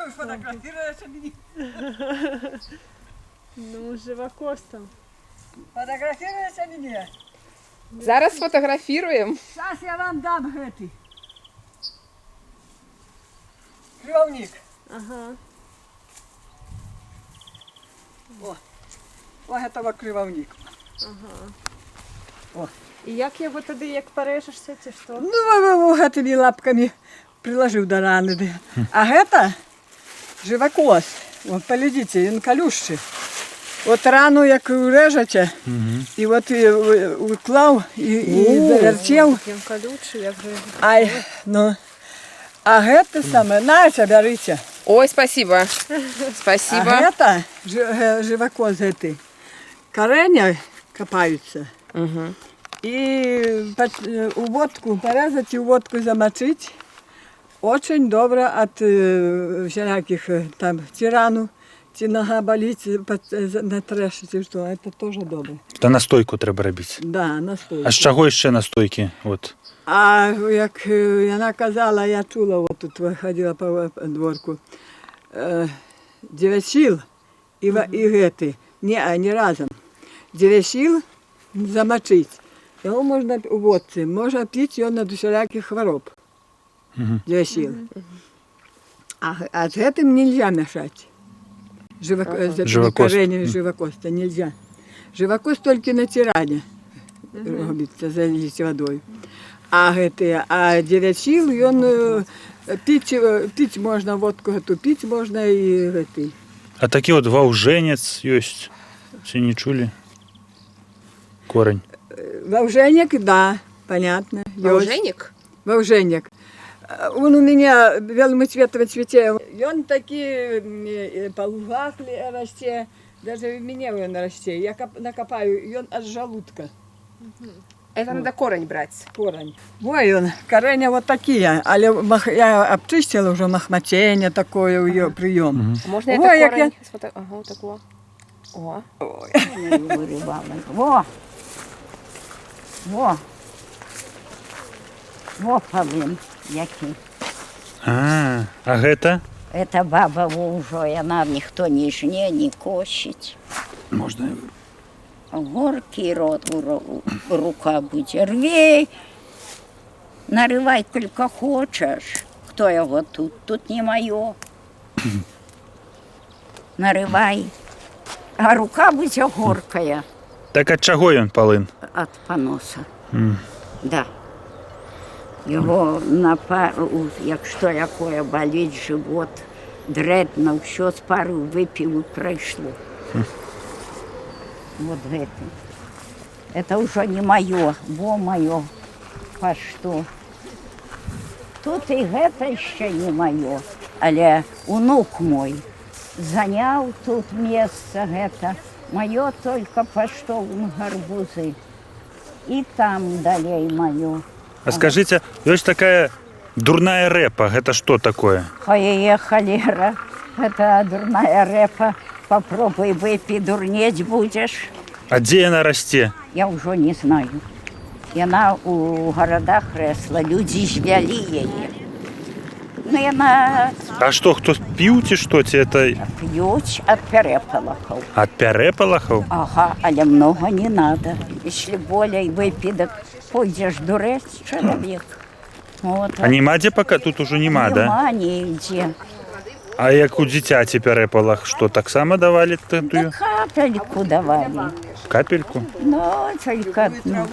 Фотографируешь меня? Ну, живокостом. Фотографируешь меня? Зараз сфотографируем. Сейчас я вам дам эти. Крыловник. Ага. Вот этого крыловник. І як його тоді, як порежешся, чи що? Ну, этими лапками приложил до раны. А это живокост. Вот, поглядите, он колющий. От рану, як режете, і от уклав, і завертів. Він колючий, як же. Ай, ну. А гэта саме, Настя, берите. Ой, спасибо. Спасибо. А гэта живокост гэты. Кореня копаються. Угу. І у водку порезать, і у водку замочить. Очень добре от всяких там тирану. Ці нога болить, натрешить, що це теж добре. Та настойку треба робити. Да, настойку. А з чого ще настойки? От. А як вона казала, я чула, от тут ходила по дворку, 9 сил і гети, не разом. 9 сил замочить. Його можна у водці, можна пити його від усіляких хвороб. 9 сил. А з этим нельзя мешать. Живокоста нельзя. Живокост только на тиране робится, залить водой. А 9 сил, и он пить можно, водку эту пить можно и этой. А такий от вовженець є. Чи не чули? Корень. Вовженник, да, понятно. Волженик? Вовженник. Он у меня беломоцветовый цветет. Он такие по лугах растет, даже в меня он растет. Я накопаю, и он от желудка. Это надо корень брать. Корень. Ой, он, корень вот такие. Але я обчистила уже махматение такое ее прием. Можно Ой, это як корень? Ага, вот такого. О. Во. Во. Во, павлин, який. А гэта? Это баба уже, она ніхто не жне, не косить. Можна. Горький рот, рука буде. Рви, нарывай только хочешь. Кто его тут? Тут не мое. Нарывай. А рука буде горкая. Так от чого він полин? От поноса. Да. Його якщо якое болить живот, дребно, все з пару випив і пройшло. Вот это. Это уже не мое, бо мое. По что? Тут и это ще не мое. Але внук мой занял тут место это. Мое только по что он гарбузы. И там далее мое. А скажите, есть такая дурная репа, это что такое? Ой, холера, это дурная репа. Попробуй выпей, дурнеть будешь. А где она расте? Я уже не знаю. И она у городах росла, люди звяли ее. Ну, она А что, кто пил ці что? Это пьет от перепелохов. от перепелахов? Ага, але много не надо. Если более выпей, так пойдешь дурец человек. Вот. А нема де пока? Тут уже нема, да? Нема нигде. А як у дитяті перепелах, що так само давали Да тую капельку давали. капельку? Ну, только одну.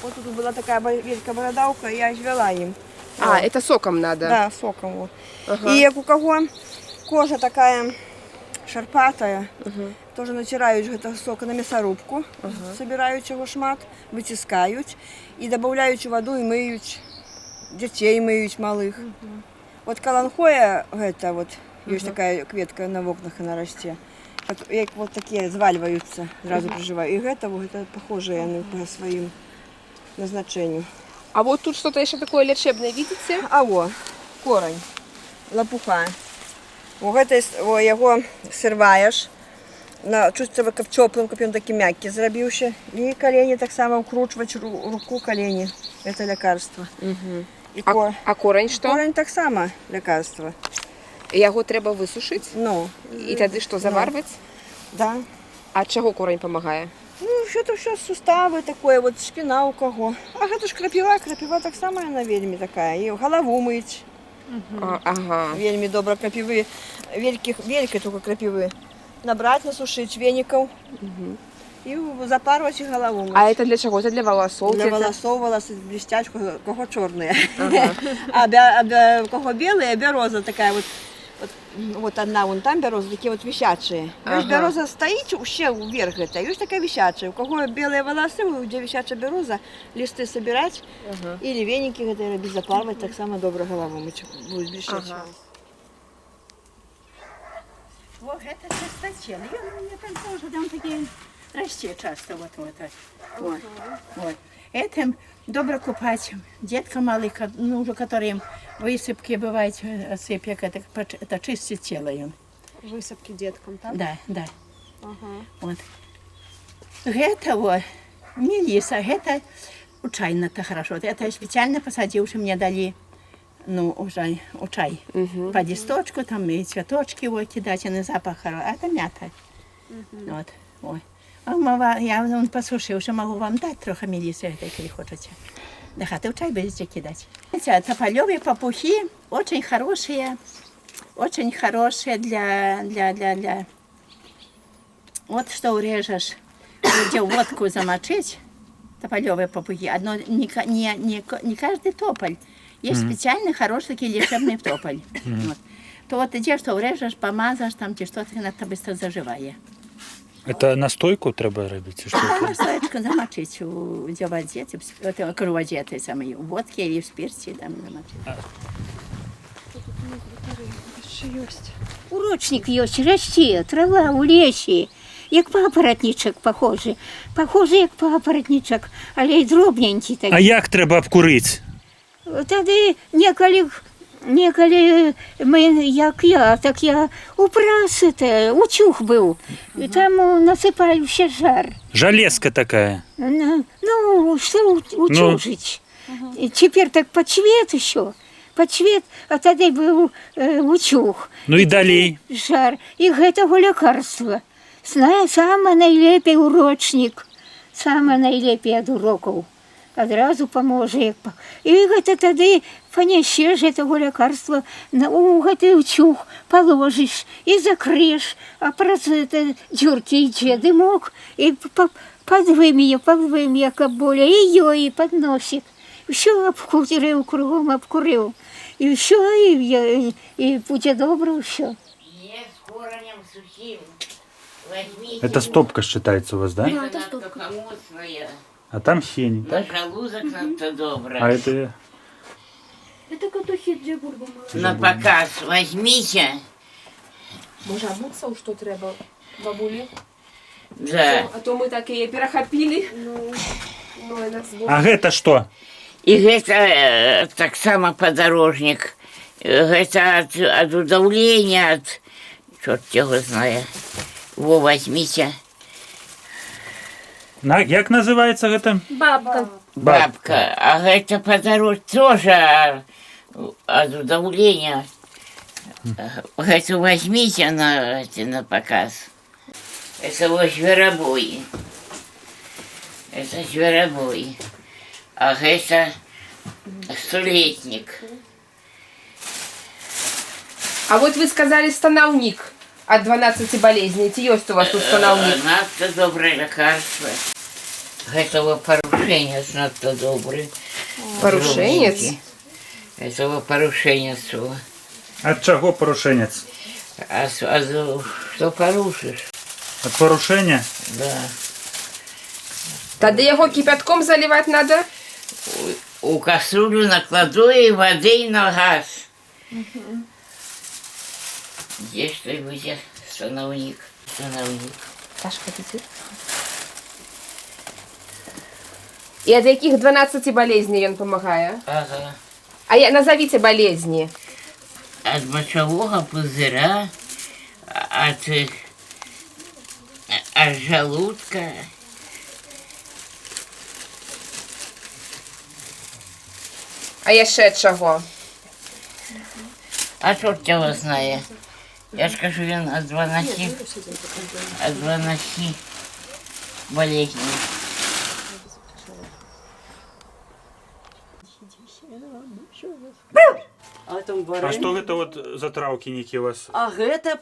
Вот тут была такая великая бородавка, я извела им. А, это соком надо. Да, соком вот. Ага. И у кого кожа такая шарпатая, тоже натирають гэта сок на мясорубку, собирають його шмат, витискають і додають у воду і миють, дітей миють малих. Вот каланхоя, это вот, есть такая кветка на окнах, она растет. Вот такие зваливаются, сразу приживаю. И это похожие они по своим назначению. А вот тут что-то еще такое лечебное, видите? А во, корень, лопуха. Вот это его срываешь, чувствуется как теплым, как он такие мягкие зробивши. И колени так само укручивать, руку колени. Это лекарство. Угу. И А корень что? корень так само лекарство. Яго трэба высушыць? Ну, І тады што, заварваць? да. А чаго корань памагае? Ну, что-то все суставы такое, вот спина у кого. А гэта ж крапіва так само яна вельмі такая. І галаву мыць. Ага. Вельмі добра крапівы, великай только крапівы. Набраць, насушыць венікаў. І запарваць і галаву мыць. А это для чаго? Это для валасоў? Для ці это- волосов волосы блестят, у кого черные. Ага. А у кого белые, береза такая вот одна вон там береза, такие вот висячие. Ага. Береза стоит вообще вверх это, и такая висячая. У кого белые волосы, где висячая береза, листы собирать или веники это без запарывать, так само добро голову мыть будет блестеть. Ага. Вот это чистотел. Я мне там тоже там такие расти часто вот. Это добро купать деткам малых, ну уже которым высыпки бывают, осыпек, это чистит тело им. Висипки діткам, так? Да. Ага. Вот. Это вот мелиса, это чайно-то хорошо. Это я специально посадил, что мне дали, ну, уже чай. По листочку, там и цветочки его кидать, и на запах хороший. А это мята. Вот. Ой. А мама, я он посушил, что могу вам дать трохи мелисы, если хотите. Да, а ты в чай будете кидать. Эти тополевые папухи очень хорошие для... Вот что урежешь, где водку замочить, тополевые папухи, одно, не каждый тополь. Есть специальный хороший такой лечебный тополь. Вот. То вот где что урежешь, помазаешь, там тебе что-то, это быстро заживает. Это настойку треба робити? Що це? Стоечку замочить у воде, это кроводе этой самой, в водке или в спирте там замочить. Ще єсть. Урочник есть, расте, трава у лесе, як папоротничок похожий. Похожий як папоротничок, але й дробненький такий. А як треба обкурити? Тоді неколи ми, як я, так я у праси, утюг був. І там насипаю ще жар. Железка така. Ну, что утюжить. И теперь так под цвет еще. Под цвет, а тоді був утюг. Ну і далі. Жар. І гэтага лекарства. Саме найлепей урочник. Саме найлепей ад урокаў. Адразу паможа. І гэта тады панясеш гэтага лекарства, у гэты утюг положиш і закрыш, а праз дзюркі ідзе дымок, і подвым'е, каб боля, і ёй падносіць. Усё абкурыў, кругом абкурыў. І ўсё, і будзе добра ўсё. Є з коренем сухим. Возьмите Это стопка считается у вас, да? это стопка. А там сень, На так? желудок надо добро. А это... Это катухи для бурбы. На показ возьмите. Може, обуться у що треба, бабулі? Да. А то ми так і перехопили. Ну, і нас було. А гэта что? И это так само подорожник. Это от удавления, от... Черт его знает. Во, возьмите. Як называется гэта? Бабка. Бабка. А это подорожник тоже от удавления. Это возьмите на показ. Это вот зверобой. Это зверобой. А это столетник. А вот вы сказали становник от 12 болезней. Ці есть у вас тут становник? Надто доброе лекарство. Этого порушения надто добрый. Порушенец? Этого порушения. От чаго порушенец? А что порушишь? От порушення? Да. Тоді його кипятком заливати треба? У кастрюлю накладу и воды на газ. Где что-нибудь становник? Сашка, ти тут? І від яких 12 болезней він допомагає? Ага. А назовите болезни. От мочевого пузыря, от желудка. А ще чого? А чорт його знає. Я ж кажу, він від 12 болезней. А там А варенье. что это вот за травки некие у вас? А это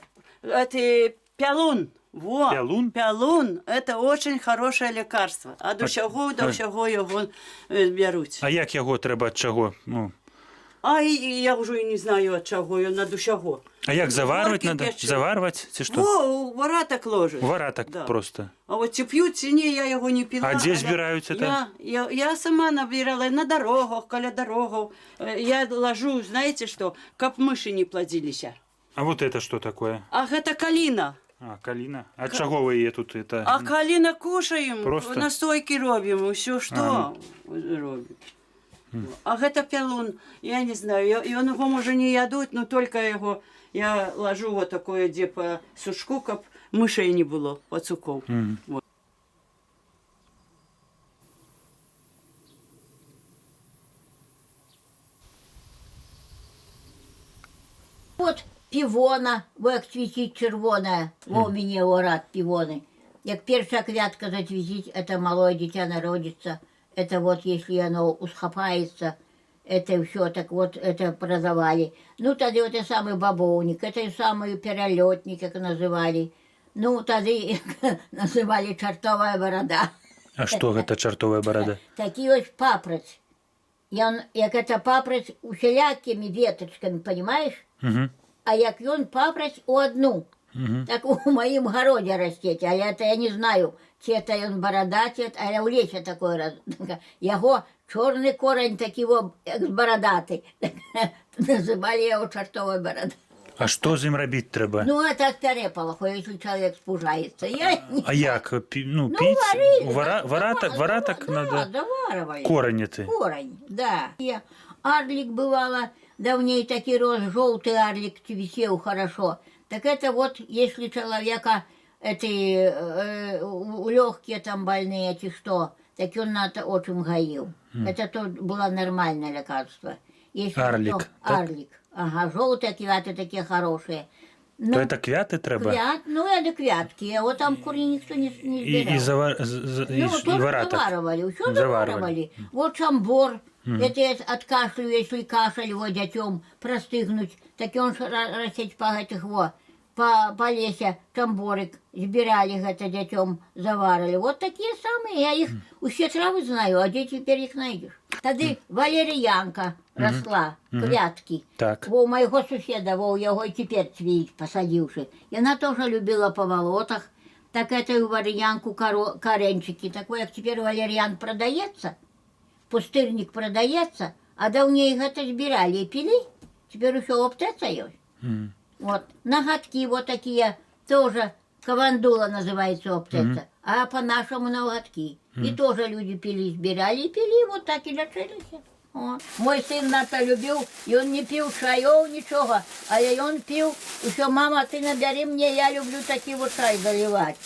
пялун. Во, Пялун? Пялун – это очень хорошее лекарство. А до всього його беруть. А як його треба від чого? Ну, А я вже і не знаю, від чого, на до чого. а як заварювати Горки надо? печені. Заварювати? Це що? Во, вора так ложить. Вара так Да. просто. А от чи п'ють, чи ні, я його не пила. А де збирають це? Я сама набирала на дорогах, коля дорогах. Я ложу, знаете что, как мыши не плодились. А вот это что такое? А это калина. А, калина. А чого ви її тут? Это... А калина кушаем, Просто? настойки робим, все что робим. А это пялун, я не знаю, його може не ядуть, но только його я ложу вот такое, где по сушку, как мышей не было, пацуков. Вот. От півона, бо як цвітить червона, во у мене орат півони. Як перша квятка зацвітить, это малое дитя народится. Это вот если оно усхапается, это все так вот, это продавали. Ну, тогда вот и самый бабовник, это и самый перелетник, как называли. Ну, тогда называли чертовая борода. А що це чортова борода? Такий ось папороть. Як это папороть усілякими веточками, понимаешь? Угу. А як ён папраць у одну, так у маім гародзе расцець, але это я не знаю, ці это ён барадаці, але ў лесе такое яго чорны корань такі во, як барадаты. Называлі яго чартовай барада. А що з ім робити треба? Ну, а так перепалаху, если чоловік спужається. А як? Ну, Ну, пить? варили. Вара так надо? Заварывали. Корень это? Корень, да. Арлик бывало, давней таки рос, желтый арлик висел хорошо. Так это вот, если человека легкие там больные, эти что, так он это очень гаил. Это то было нормальное лекарство. Если Арлик, кто- так? Арлик. Ага, желтые квяты такие хорошие. Ну, То это квяти треба? квят, ну это квятки, а вот там кури никто не сбирал. І Ну, тоже вара так? заваривали, все Заваривали. заваривали. Вот шамбор, это от кашлю, если кашель его детем простыгнуть, так он растет по этих по лесе шамборик, сбирали это детем, заварили. Вот такие самые, я их все травы знаю, а где теперь их найдешь? Тогда валерьянка росла, квятки. Так. Во у моего соседа, во у его и теперь цвет посадивший. И она тоже любила по болотах. Так это и валерьянку коренчики. Такой, как теперь валерьян продается, пустырник продается, а давнее это сбирали и пили. Теперь еще оптеться есть. Вот. Ноготки вот такие тоже, кавандула называется оптеться, а по-нашему ноготки. И тоже люди пили, сбирали и пили, вот так и лечились. О. Мой сын НАТО любил, и он не пил чаев, ничего, а он пил, еще мама, ты набери мне, я люблю такие вот чай заливать.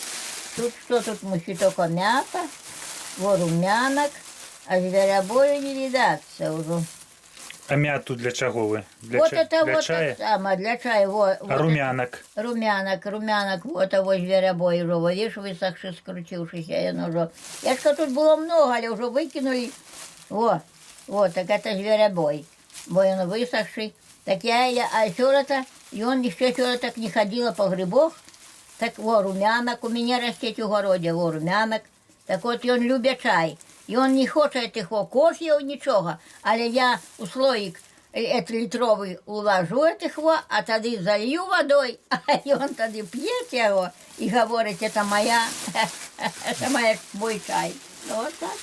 Тут что тут мужчина, только мята, вот румянок, а зверобою не видаться уже. А м'яту для чого ви? Для, вот ча- это для вот чая? так само, для чая. Вот, А румянок? Румянок, вот его зверобой уже, видишь, высохший, скрутившийся, он уже. Я что тут было много, але уже выкинули. Вот, так это зверобой. Бой он высохший. Так а еще это, и он еще так не ходила по грибах. Так румянок у меня растет в городе, румянок. Так вот, он любит чай. І він не хоче тих кофе, нічого, але я у слоїк літровий уложу тих, а тоді залью водою, а він тоді п'є його і говорить, це моя, мой чай. От так.